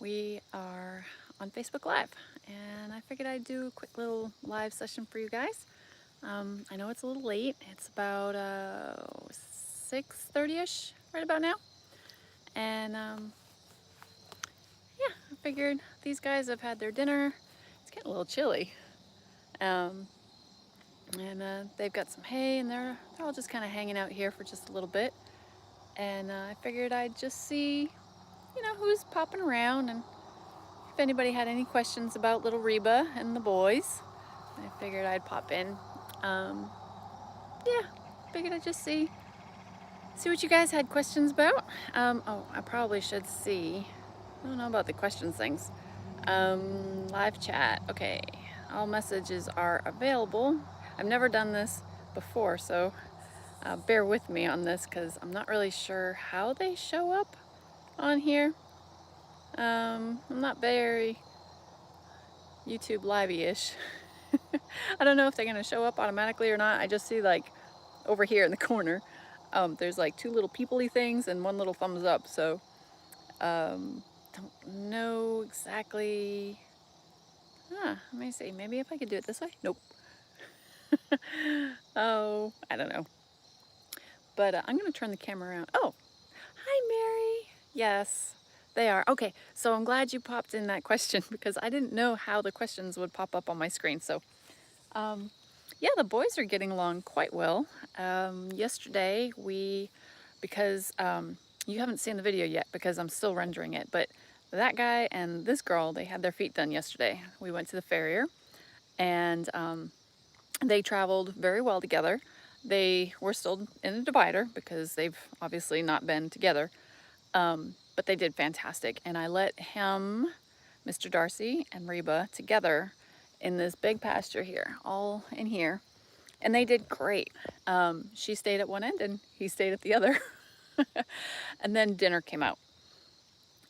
we are on Facebook Live, and I figured I'd do a quick little live session for you guys. I know it's a little late. It's about 6:30ish right about now, and yeah, I figured these guys have had their dinner. It's getting a little chilly, um, and they've got some hay, and they're all just kind of hanging out here for just a little bit. And I figured I'd just see, who's popping around, and if anybody had any questions about little Reba and the boys, I figured I'd pop in. Yeah, figured I'd just see what you guys had questions about. Oh, I probably should see. I don't know about the questions things. Live chat. Okay, all messages are available. I've never done this before, so bear with me on this because I'm not really sure how they show up on here. I'm not very YouTube livey-ish. I don't know if they're gonna show up automatically or not. I just see like over here in the corner, there's like two little people-y things and one little thumbs up. So don't know exactly. Let me see. Maybe if I could do it this way. Nope. Oh, I don't know. But I'm gonna turn the camera around. Oh, hi, Mary. Yes, they are. Okay, so I'm glad you popped in that question because I didn't know how the questions would pop up on my screen. So yeah, the boys are getting along quite well. Yesterday because you haven't seen the video yet because I'm still rendering it, but that guy and this girl, they had their feet done yesterday. We went to the farrier, and they traveled very well together. They were still in a divider because they've obviously not been together, but they did fantastic. And I let him, Mr. Darcy, and Reba together in this big pasture here, all in here, and they did great. She stayed at one end and he stayed at the other. And then dinner came out,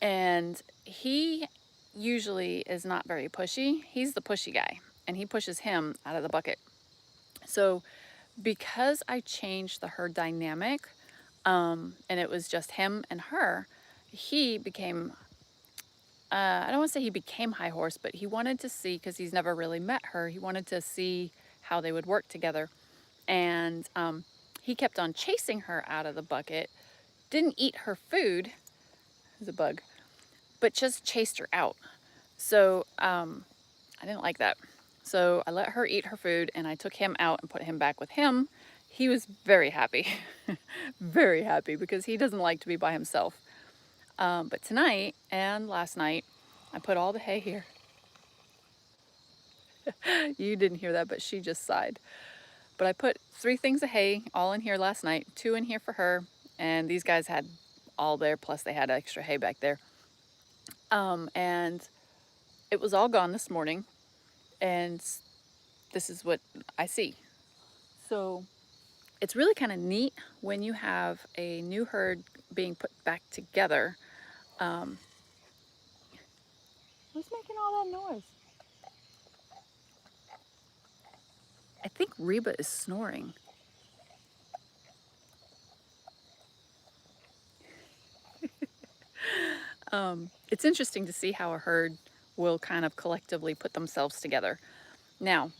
and he usually is not very pushy. He's the pushy guy, and he pushes him out of the bucket. So because I changed the herd dynamic, and it was just him and her, he became, I don't want to say he became high horse, but he wanted to see, because he's never really met her, he wanted to see how they would work together. And he kept on chasing her out of the bucket, didn't eat her food, there's a bug, but just chased her out. So I didn't like that. So I let her eat her food, and I took him out and put him back with him. He was very happy, very happy, because he doesn't like to be by himself. But tonight and last night, I put all the hay here. You didn't hear that, but she just sighed. But I put 3 things of hay all in here last night, 2 in here for her, and these guys had all there, plus they had extra hay back there. And it was all gone this morning, and this is what I see. So it's really kind of neat when you have a new herd being put back together. Who's making all that noise? I think Reba is snoring. It's interesting to see how a herd will kind of collectively put themselves together. Now,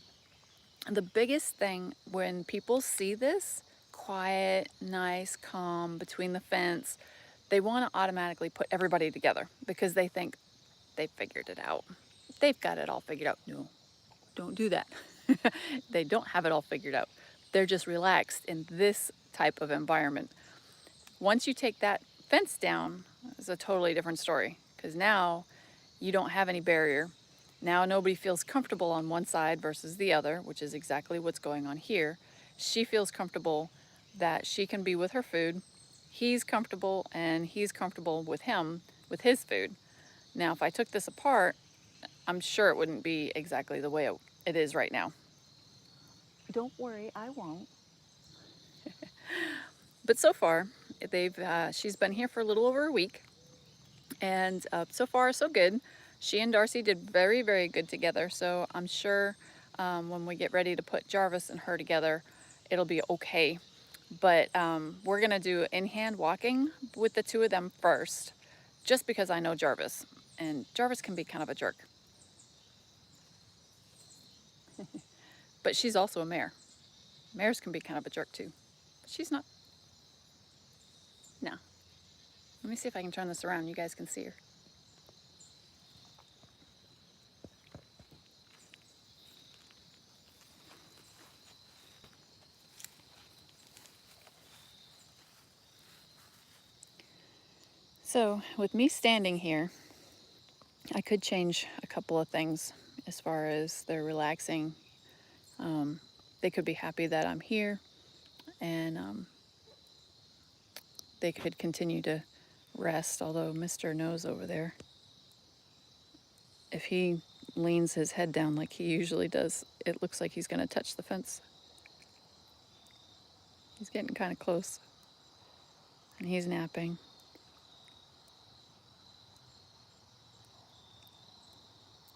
the biggest thing when people see this quiet, nice, calm between the fence, they want to automatically put everybody together because they think they've figured it out. They've got it all figured out. No, don't do that. They don't have it all figured out. They're just relaxed in this type of environment. Once you take that fence down, it's a totally different story, because now you don't have any barrier. Now nobody feels comfortable on one side versus the other, which is exactly what's going on here. She feels comfortable that she can be with her food. He's comfortable, and he's comfortable with him, with his food. Now, if I took this apart, I'm sure it wouldn't be exactly the way it is right now. Don't worry, I won't. But so far, she's been here for a little over a week, and so far so good. She and Darcy did very, very good together, so I'm sure when we get ready to put Jarvis and her together, it'll be okay. But we're gonna do in-hand walking with the 2 of them first, just because I know Jarvis, and Jarvis can be kind of a jerk. But she's also a mare. Mares can be kind of a jerk too. But she's not. No. Let me see if I can turn this around. You guys can see her. So with me standing here, I could change a couple of things as far as they're relaxing. They could be happy that I'm here, and they could continue to rest, although Mr. knows over there, if he leans his head down like he usually does, it looks like he's going to touch the fence. He's getting kind of close, and he's napping.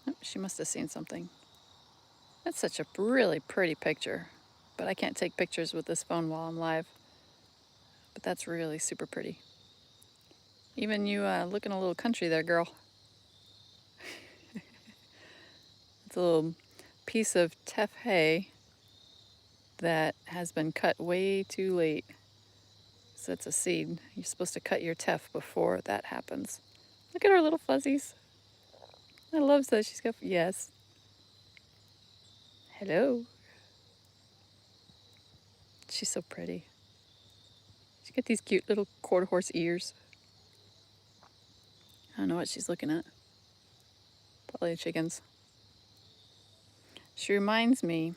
Oh, she must have seen something. That's such a really pretty picture, but I can't take pictures with this phone while I'm live. But that's really super pretty. Even you looking a little country there, girl. It's a little piece of teff hay that has been cut way too late. So it's a seed. You're supposed to cut your teff before that happens. Look at her little fuzzies. I love that she's got, yes. Hello. She's so pretty. She's got these cute little quarter horse ears. I don't know what she's looking at. Probably the chickens. She reminds me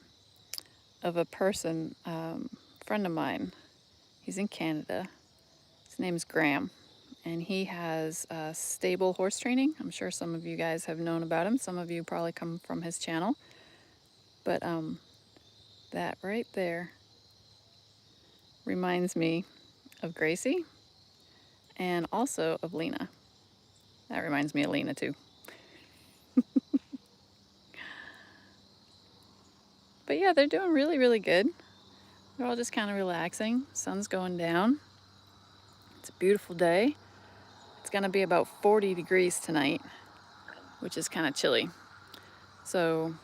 of a person, friend of mine. He's in Canada. His name's Graham, and he has stable horse training. I'm sure some of you guys have known about him. Some of you probably come from his channel. But that right there reminds me of Gracie and also of Lena. That reminds me of Lena too. But yeah, they're doing really, really good. They're all just kind of relaxing. Sun's going down. It's a beautiful day. It's gonna be about 40 degrees tonight, which is kind of chilly. So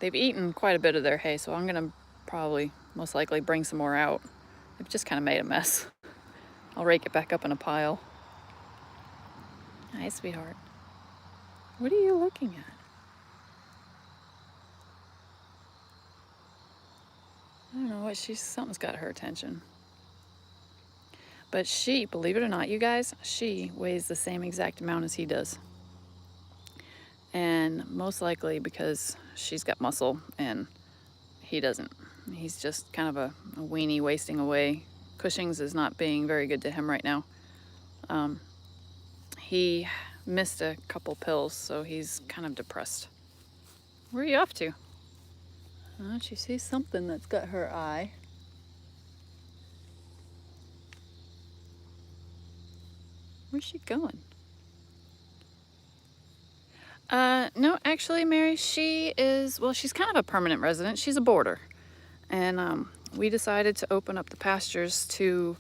they've eaten quite a bit of their hay, so I'm gonna probably most likely bring some more out. They've just kind of made a mess. I'll rake it back up in a pile. Hi, sweetheart. What are you looking at? I don't know what something's got her attention. But she, believe it or not, you guys, she weighs the same exact amount as he does. And most likely because she's got muscle and he doesn't. He's just kind of a weenie wasting away. Cushing's is not being very good to him right now. He missed a couple pills, so he's kind of depressed. Where are you off to? Oh, she sees something that's got her eye. Where's she going? No, actually, Mary, she is, well, she's kind of a permanent resident. She's a boarder. And we decided to open up the pastures to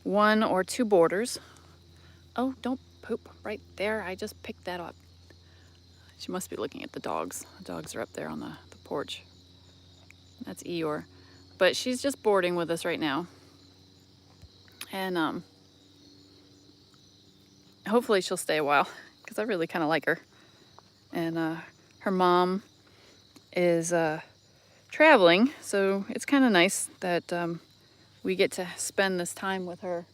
1 or 2 boarders. Oh, don't poop right there. I just picked that up. She must be looking at the dogs. The dogs are up there on the porch. That's Eeyore. But she's just boarding with us right now. And hopefully she'll stay a while because I really kind of like her. And her mom is traveling, so it's kind of nice that we get to spend this time with her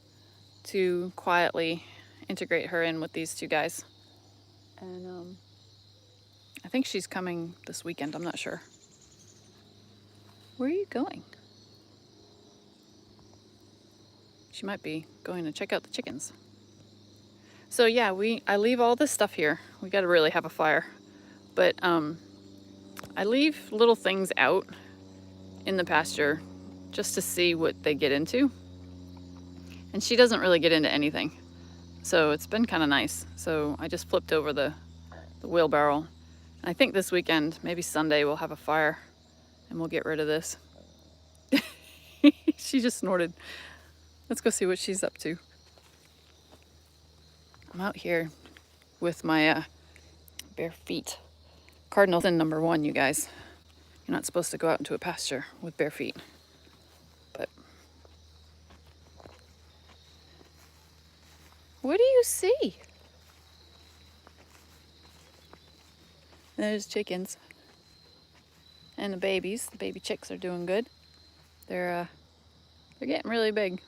to quietly integrate her in with these 2 guys. And I think she's coming this weekend. I'm not sure. Where are you going? She might be going to check out the chickens. So yeah, I leave all this stuff here. We got to really have a fire. But I leave little things out in the pasture just to see what they get into. And she doesn't really get into anything. So it's been kind of nice. So I just flipped over the wheelbarrow. And I think this weekend, maybe Sunday, we'll have a fire and we'll get rid of this. She just snorted. Let's go see what she's up to. I'm out here with my bare feet. Cardinal sin number 1, you guys. You're not supposed to go out into a pasture with bare feet. But what do you see? There's chickens. And the babies. The baby chicks are doing good. They're getting really big.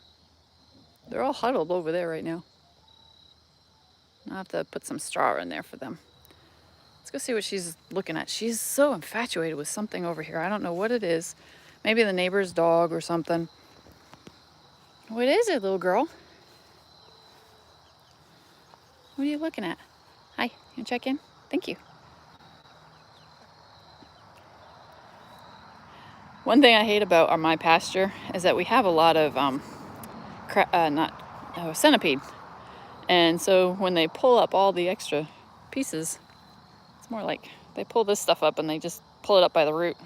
They're all huddled over there right now. I'll have to put some straw in there for them. Let's go see what she's looking at. She's so infatuated with something over here. I don't know what it is. Maybe the neighbor's dog or something. What is it, little girl? What are you looking at? Hi, you check in? Thank you. One thing I hate about my pasture is that we have a lot of centipede. And so when they pull up all the extra pieces, it's more like they pull this stuff up and they just pull it up by the root.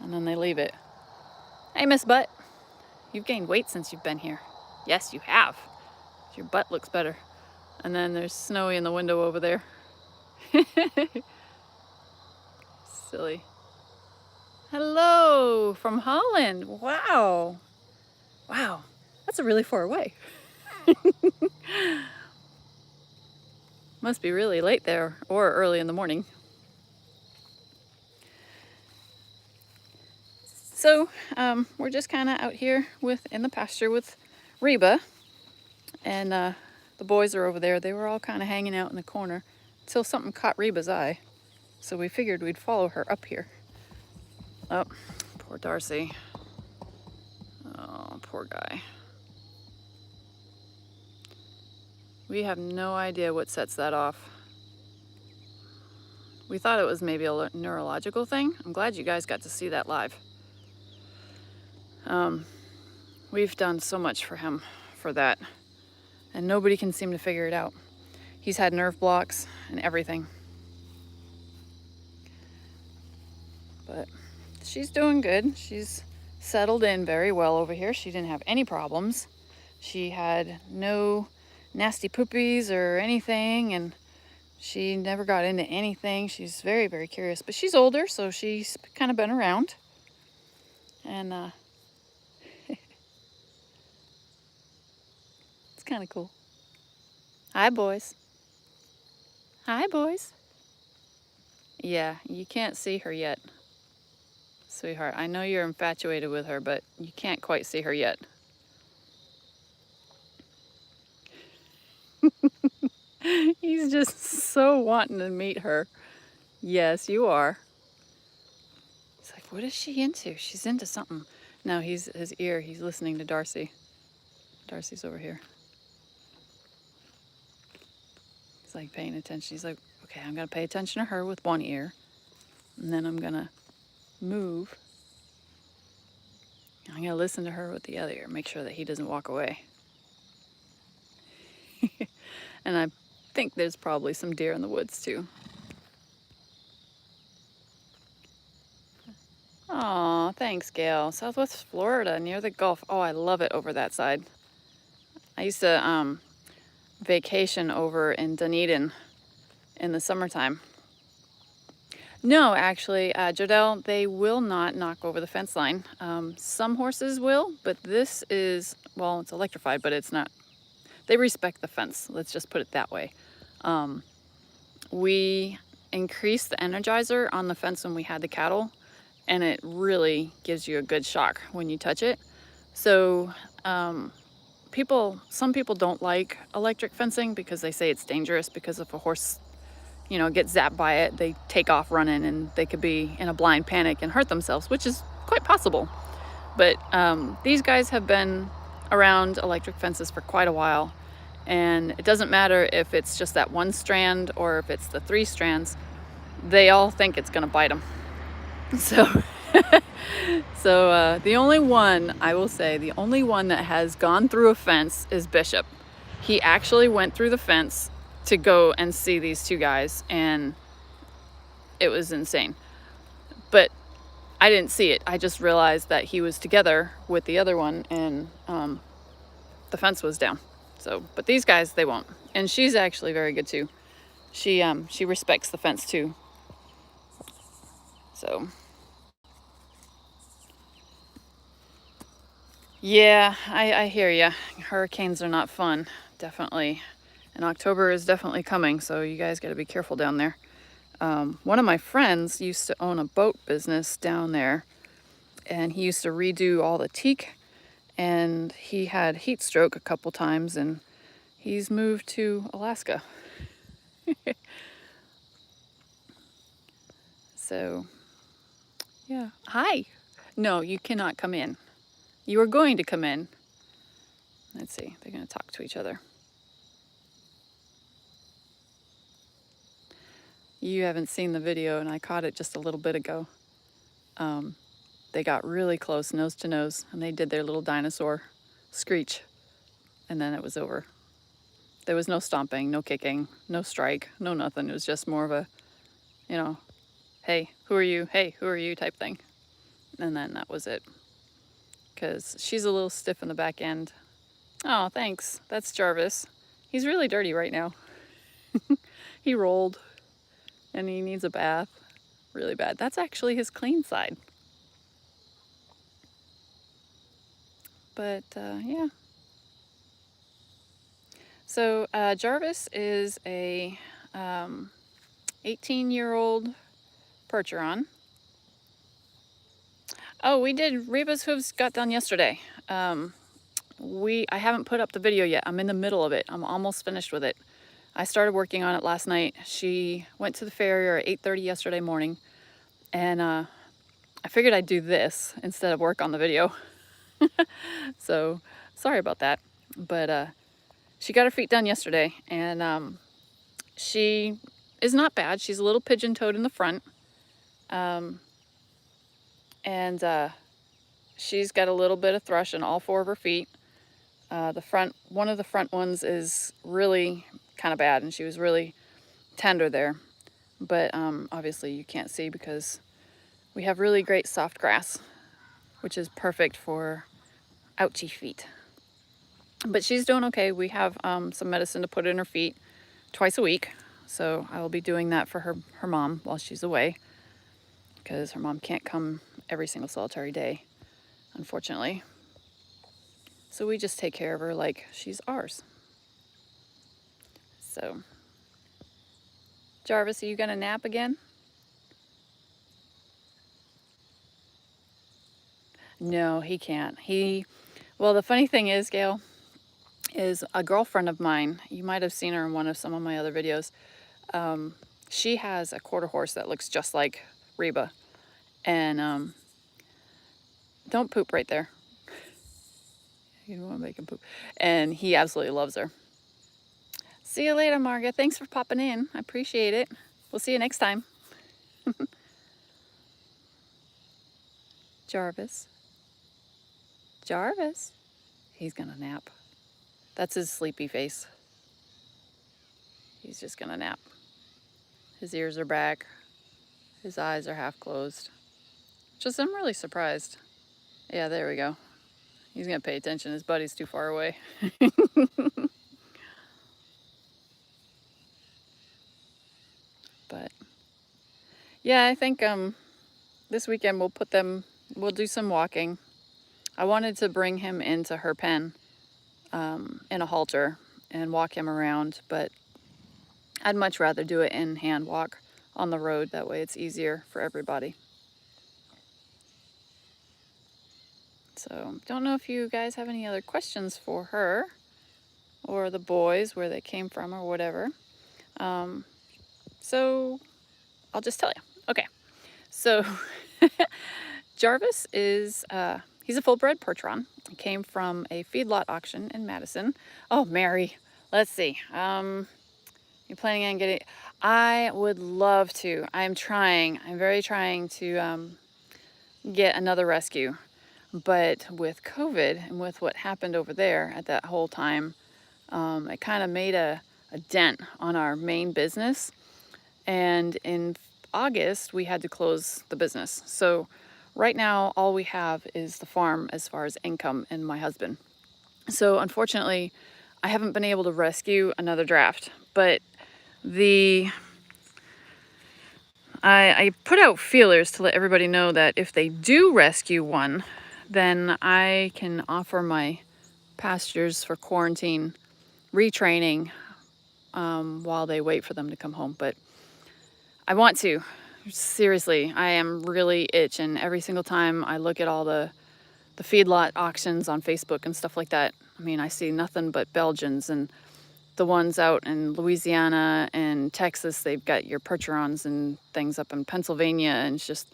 And then they leave it. Hey, Miss Butt. You've gained weight since you've been here. Yes, you have. Your butt looks better. And then there's Snowy in the window over there. Silly. Hello from Holland. Wow. Wow. That's really far away. Must be really late there or early in the morning. So we're just kind of out here in the pasture with Reba, and the boys are over there. They were all kind of hanging out in the corner until something caught Reba's eye. So we figured we'd follow her up here. Oh, poor Darcy. Oh, poor guy. We have no idea what sets that off. We thought it was maybe a neurological thing. I'm glad you guys got to see that live. We've done so much for him for that, and nobody can seem to figure it out. He's had nerve blocks and everything. But she's doing good. She's settled in very well over here. She didn't have any problems. She had no nasty poopies or anything, and she never got into anything. She's very, very curious, but she's older, so she's kind of been around. And it's kind of cool. Hi, boys. Hi, boys. Yeah, you can't see her yet. Sweetheart, I know you're infatuated with her, but you can't quite see her yet. He's just so wanting to meet her. Yes, you are. He's like, what is she into? She's into something. No, he's his ear. He's listening to Darcy. Darcy's over here. He's like paying attention. He's like, okay, I'm going to pay attention to her with one ear. And then I'm going to move. I'm going to listen to her with the other ear. Make sure that he doesn't walk away. And I think there's probably some deer in the woods too. Aw, thanks, Gail. Southwest Florida, near the Gulf. Oh, I love it over that side. I used to vacation over in Dunedin in the summertime. No, actually, Jodelle, they will not knock over the fence line. Some horses will, but this is, well, it's electrified, but it's not. They respect the fence. Let's just put it that way. We increased the energizer on the fence when we had the cattle, and it really gives you a good shock when you touch it. So some people don't like electric fencing because they say it's dangerous, because if a horse, gets zapped by it, they take off running and they could be in a blind panic and hurt themselves, which is quite possible. But these guys have been around electric fences for quite a while. And it doesn't matter if it's just that one strand or if it's the 3 strands, they all think it's going to bite them. So, the only one, I will say, the only one that has gone through a fence is Bishop. He actually went through the fence to go and see these 2 guys, and it was insane. But I didn't see it. I just realized that he was together with the other one, and the fence was down. So, but these guys, they won't. And she's actually very good too. She respects the fence too. So yeah, I hear ya. Hurricanes are not fun, definitely. And October is definitely coming, so you guys got to be careful down there. One of my friends used to own a boat business down there, and he used to redo all the teak, and he had heat stroke a couple times, and he's moved to Alaska. So, yeah. Hi. No, you cannot come in. You are going to come in. Let's see. They're going to talk to each other. You haven't seen the video, and I caught it just a little bit ago. They got really close, nose to nose, and they did their little dinosaur screech, and then it was over. There was no stomping, no kicking, no strike, no nothing. It was just more of a, you know, hey, who are you? Hey, who are you? Type thing. And then that was it. Because she's a little stiff in the back end. Oh, thanks. That's Jarvis. He's really dirty right now. He rolled, and he needs a bath really bad. That's actually his clean side. But yeah. So Jarvis is a 18-year-old Percheron. Oh, we did Reba's hooves got done yesterday. I haven't put up the video yet. I'm in the middle of it. I'm almost finished with it. I started working on it last night. She went to the farrier at 8:30 yesterday morning, and I figured I'd do this instead of work on the video. So sorry about that. But she got her feet done yesterday, and she is not bad. She's a little pigeon-toed in the front. And she's got a little bit of thrush in all four of her feet. One of the front ones is really kind of bad, and she was really tender there. But obviously you can't see because we have really great soft grass, which is perfect for ouchy feet. But she's doing okay. We have some medicine to put in her feet twice a week. So I will be doing that for her mom while she's away, because her mom can't come every single solitary day, unfortunately. So we just take care of her like she's ours. So, Jarvis, are you gonna nap again? No, he can't. Well, the funny thing is, Gail, is a girlfriend of mine, you might have seen her in one of some of my other videos. She has a quarter horse that looks just like Reba. And don't poop right there. You don't want to make him poop. And he absolutely loves her. See you later, Marga. Thanks for popping in. I appreciate it. We'll see you next time. Jarvis. Jarvis. He's gonna nap. That's his sleepy face. He's just gonna nap. His ears are back. His eyes are half closed. Just, I'm really surprised. Yeah, there we go. He's gonna pay attention. His buddy's too far away. But yeah, I think this weekend we'll do some walking. I wanted to bring him into her pen in a halter and walk him around, but I'd much rather do it in hand walk on the road. That way it's easier for everybody. So don't know if you guys have any other questions for her or the boys, where they came from or whatever. So I'll just tell you. Okay, so Jarvis is, he's a full-bred Percheron. He came from a feedlot auction in Madison. Oh, Mary, let's see. You're planning on getting, I would love to. I'm very trying to get another rescue. But with COVID and with what happened over there at that whole time, it kind of made a dent on our main business. And in August, we had to close the business. So right now, all we have is the farm as far as income and my husband. So unfortunately, I haven't been able to rescue another draft. But I put out feelers to let everybody know that if they do rescue one, then I can offer my pastures for quarantine retraining while they wait for them to come home. But I want to. Seriously, I am really itching. Every single time I look at all the feedlot auctions on Facebook and stuff like that, I mean, I see nothing but Belgians, and the ones out in Louisiana and Texas, they've got your Percherons and things up in Pennsylvania, and it's just...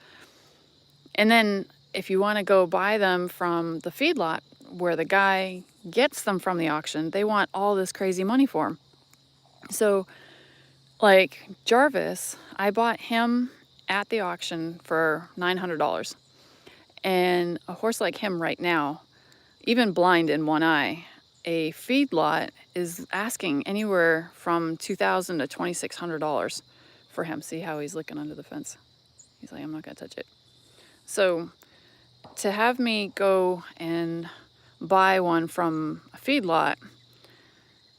And then if you want to go buy them from the feedlot where the guy gets them from the auction, they want all this crazy money for them. So, like Jarvis, I bought him at the auction for $900. And a horse like him right now, even blind in one eye, a feedlot is asking anywhere from $2,000 to $2,600 for him. See how he's looking under the fence? He's like, I'm not gonna touch it. So to have me go and buy one from a feedlot,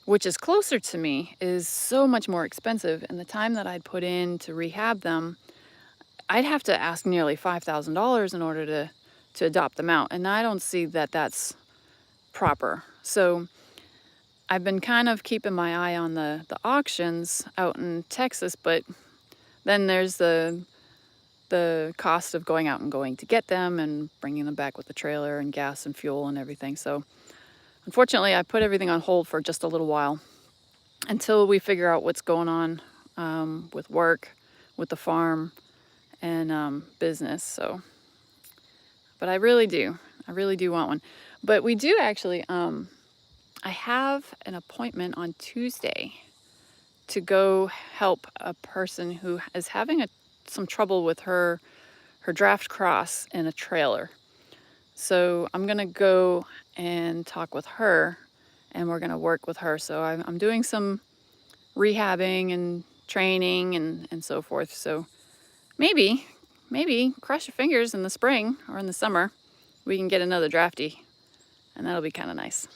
which is closer to me, is so much more expensive. And the time that I'd put in to rehab them, I'd have to ask nearly $5,000 in order to adopt them out. And I don't see that that's proper. So I've been kind of keeping my eye on the auctions out in Texas, but then there's the cost of going out and going to get them and bringing them back with the trailer and gas and fuel and everything. So unfortunately, I put everything on hold for just a little while until we figure out what's going on with work, with the farm, and business. So, but I really do want one. But we do actually, I have an appointment on Tuesday to go help a person who is having some trouble with her draft cross in a trailer. So I'm gonna go and talk with her, and we're gonna work with her. So I'm doing some rehabbing and training and so forth. So maybe cross your fingers in the spring or in the summer, we can get another drafty, and that'll be kind of nice.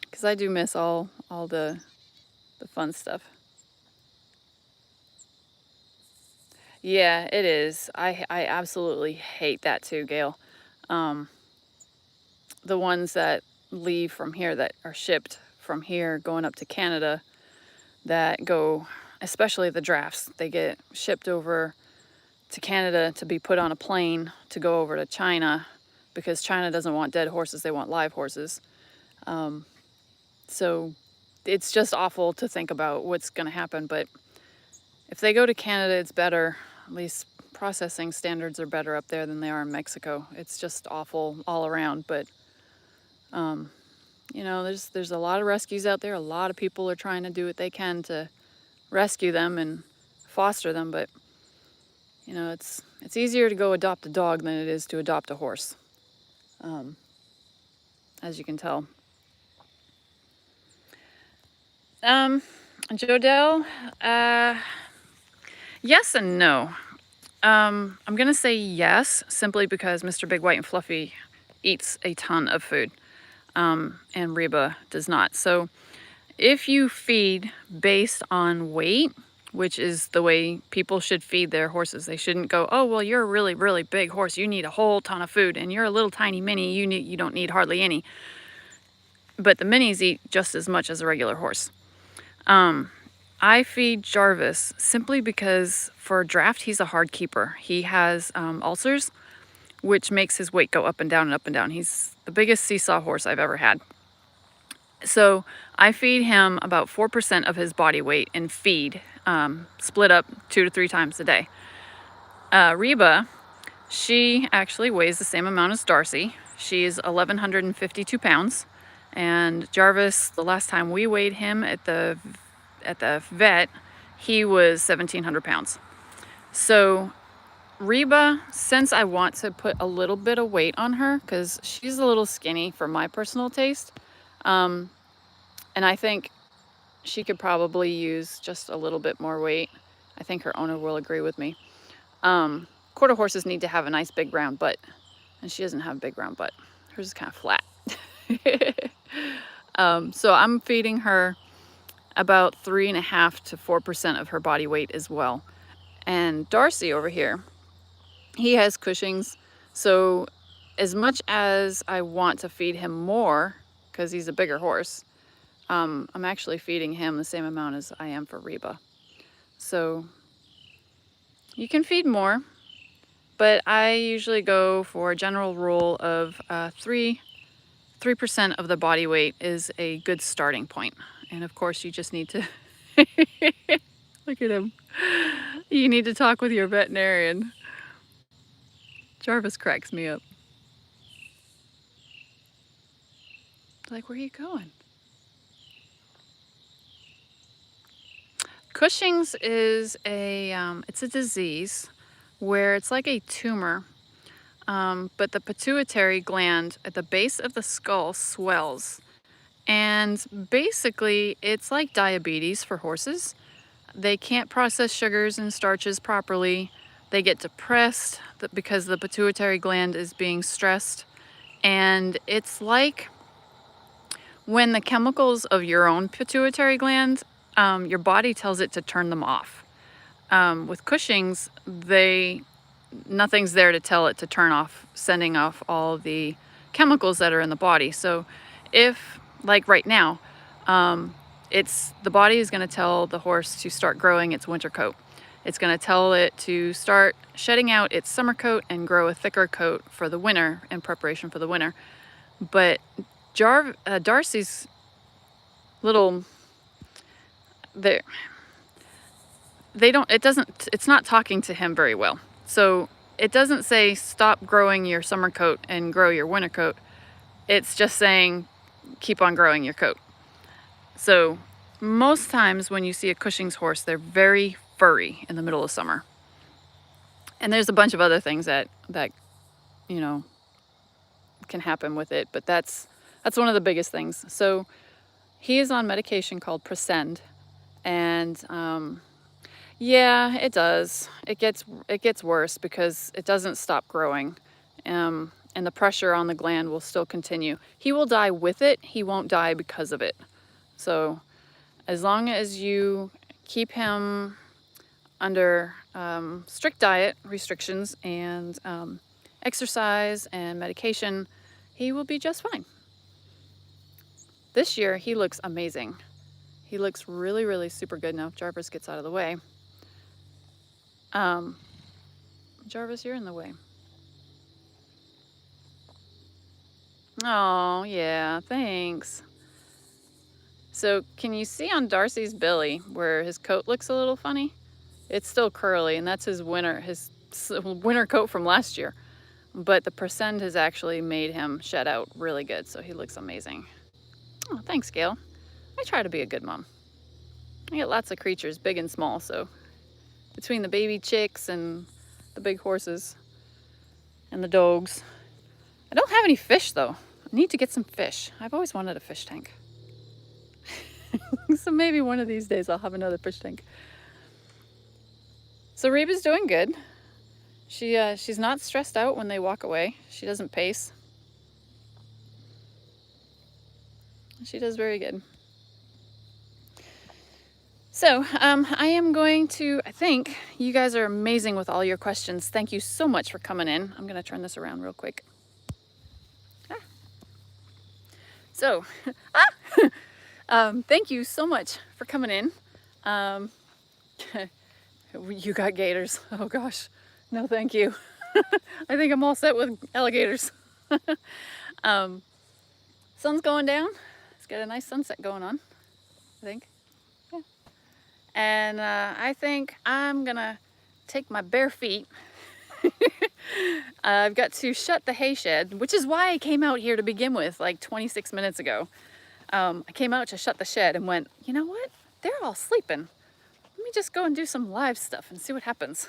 Because I do miss all the fun stuff. Yeah, it is. I absolutely hate that too, Gail. The ones that leave from here, that are shipped from here going up to Canada, that go, especially the drafts, they get shipped over to Canada to be put on a plane to go over to China, because China doesn't want dead horses, they want live horses. So it's just awful to think about what's going to happen. But if they go to Canada, it's better. At least processing standards are better up there than they are in Mexico. It's just awful all around. But you know, there's a lot of rescues out there. A lot of people are trying to do what they can to rescue them and foster them. But you know, it's easier to go adopt a dog than it is to adopt a horse, as you can tell. Jodelle, yes and no. I'm gonna say yes, simply because Mr. Big White and Fluffy eats a ton of food, and Reba does not. So if you feed based on weight, which is the way people should feed their horses, they shouldn't go, oh, well, you're a really, really big horse, you need a whole ton of food, and you're a little tiny mini, you don't need hardly any. But the minis eat just as much as a regular horse. I feed Jarvis simply because for a draft, he's a hard keeper. He has ulcers, which makes his weight go up and down and up and down. He's the biggest seesaw horse I've ever had. So I feed him about 4% of his body weight in feed, split up 2 to 3 times a day. Reba, she actually weighs the same amount as Darcy. She's 1,152 pounds. And Jarvis, the last time we weighed him at the vet, he was 1,700 pounds. So Reba, since I want to put a little bit of weight on her, because she's a little skinny for my personal taste, and I think she could probably use just a little bit more weight. I think her owner will agree with me. Quarter horses need to have a nice big round butt, and she doesn't have a big round butt. Hers is kind of flat. So I'm feeding her about 3.5 to 4% of her body weight as well. And Darcy over here, he has Cushing's, so as much as I want to feed him more, because he's a bigger horse, I'm actually feeding him the same amount as I am for Reba. So you can feed more, but I usually go for a general rule of 3% of the body weight is a good starting point. And of course, you just need to look at him. You need to talk with your veterinarian. Jarvis cracks me up. Like, where are you going? Cushing's is it's a disease where it's like a tumor, but the pituitary gland at the base of the skull swells. And basically, it's like diabetes for horses. They can't process sugars and starches properly. They get depressed because the pituitary gland is being stressed. And it's like when the chemicals of your own pituitary gland, your body tells it to turn them off. With Cushing's, nothing's there to tell it to turn off, sending off all the chemicals that are in the body. So if, like right now, the body is going to tell the horse to start growing its winter coat. It's going to tell it to start shedding out its summer coat and grow a thicker coat for the winter in preparation for the winter. But Darcy's little, it's not talking to him very well. So it doesn't say stop growing your summer coat and grow your winter coat. It's just saying keep on growing your coat. So most times when you see a Cushing's horse, they're very furry in the middle of summer. And there's a bunch of other things that you know, can happen with it, but that's one of the biggest things. So he is on medication called Presend, and yeah, it does. It gets worse because it doesn't stop growing, and the pressure on the gland will still continue. He will die with it. He won't die because of it. So as long as you keep him under strict diet restrictions and exercise and medication, he will be just fine. This year, he looks amazing. He looks really, really super good now if Jarvis gets out of the way. Jarvis, you're in the way. Oh, yeah, thanks. So can you see on Darcy's belly where his coat looks a little funny? It's still curly, and that's his winter coat from last year. But the Presend has actually made him shed out really good, so he looks amazing. Oh, thanks, Gail. I try to be a good mom. I get lots of creatures, big and small, so between the baby chicks and the big horses and the dogs. I don't have any fish, though. I need to get some fish. I've always wanted a fish tank. So maybe one of these days I'll have another fish tank. So Reba's doing good. She's not stressed out when they walk away. She doesn't pace. She does very good. So I am going to, I think you guys are amazing with all your questions. Thank you so much for coming in. I'm going to turn this around real quick. So, thank you so much for coming in. You got gators. Oh gosh, no thank you. I think I'm all set with alligators. Sun's going down. It's got a nice sunset going on, I think. Yeah. And I think I'm gonna take my bare feet. I've got to shut the hay shed, which is why I came out here to begin with, like 26 minutes ago. I came out to shut the shed and went, you know what? They're all sleeping. Let me just go and do some live stuff and see what happens.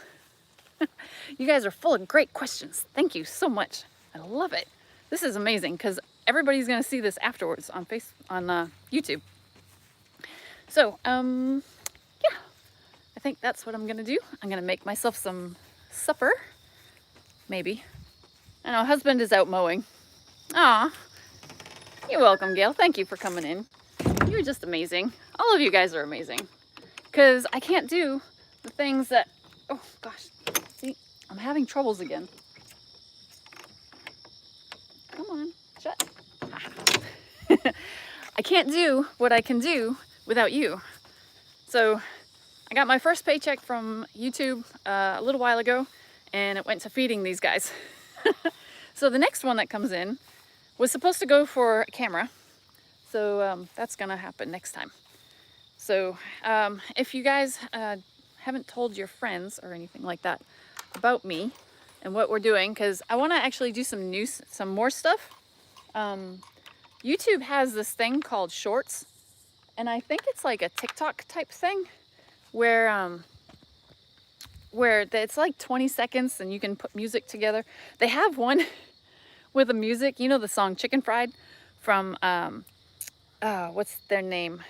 You guys are full of great questions. Thank you so much. I love it. This is amazing because everybody's going to see this afterwards on YouTube. So, yeah, I think that's what I'm going to do. I'm going to make myself some supper. Maybe. I know, husband is out mowing. Aw. You're welcome, Gail. Thank you for coming in. You're You're just amazing. All of you guys are amazing. Because I can't do the things that, oh gosh, see, I'm having troubles again. Come on, shut. I can't do what I can do without you. So I got my first paycheck from YouTube a little while ago, and it went to feeding these guys. So the next one that comes in was supposed to go for a camera. So that's gonna happen next time. So if you guys haven't told your friends or anything like that about me and what we're doing, because I want to actually do some more stuff. YouTube has this thing called Shorts, and I think it's like a TikTok type thing where it's like 20 seconds and you can put music together. They have one with the music, you know, the song Chicken Fried from what's their name?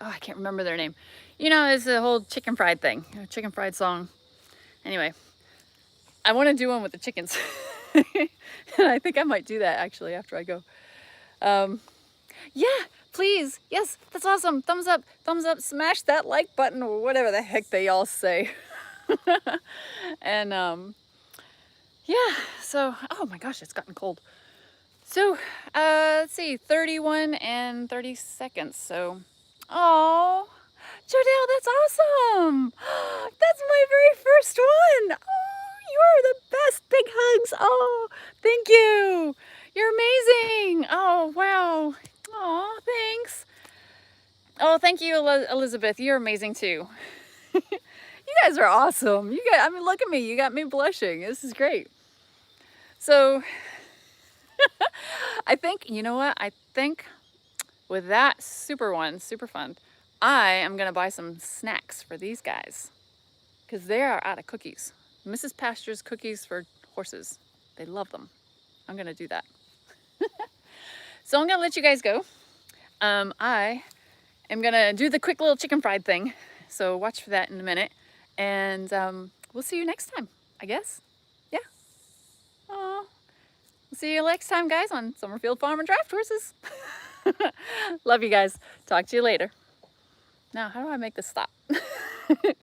Oh, I can't remember their name. You know, it's the whole chicken fried thing, chicken fried song. Anyway, I want to do one with the chickens. And I think I might do that actually after I go. Yeah, please. Yes, that's awesome. Thumbs up, smash that like button or whatever the heck they all say. And yeah, so, oh my gosh, it's gotten cold. So, let's see, 31 and 30 seconds. So, oh, Jodelle, that's awesome. That's my very first one. Oh, you are the best. Big hugs. Oh, thank you. You're amazing. Oh, wow. Oh, thanks. Oh, thank you, Elizabeth. You're amazing too. You guys are awesome. You guys, I mean, look at me. You got me blushing. This is great. So, I think, you know what? I think with that super fun, I am going to buy some snacks for these guys because they are out of cookies. Mrs. Pasture's cookies for horses. They love them. I'm going to do that. So I'm going to let you guys go. I am going to do the quick little chicken fried thing. So watch for that in a minute. And we'll see you next time, I guess. Yeah. Aw. We'll see you next time, guys, on Summerfield Farm and Draft Horses. Love you guys. Talk to you later. Now, how do I make this stop?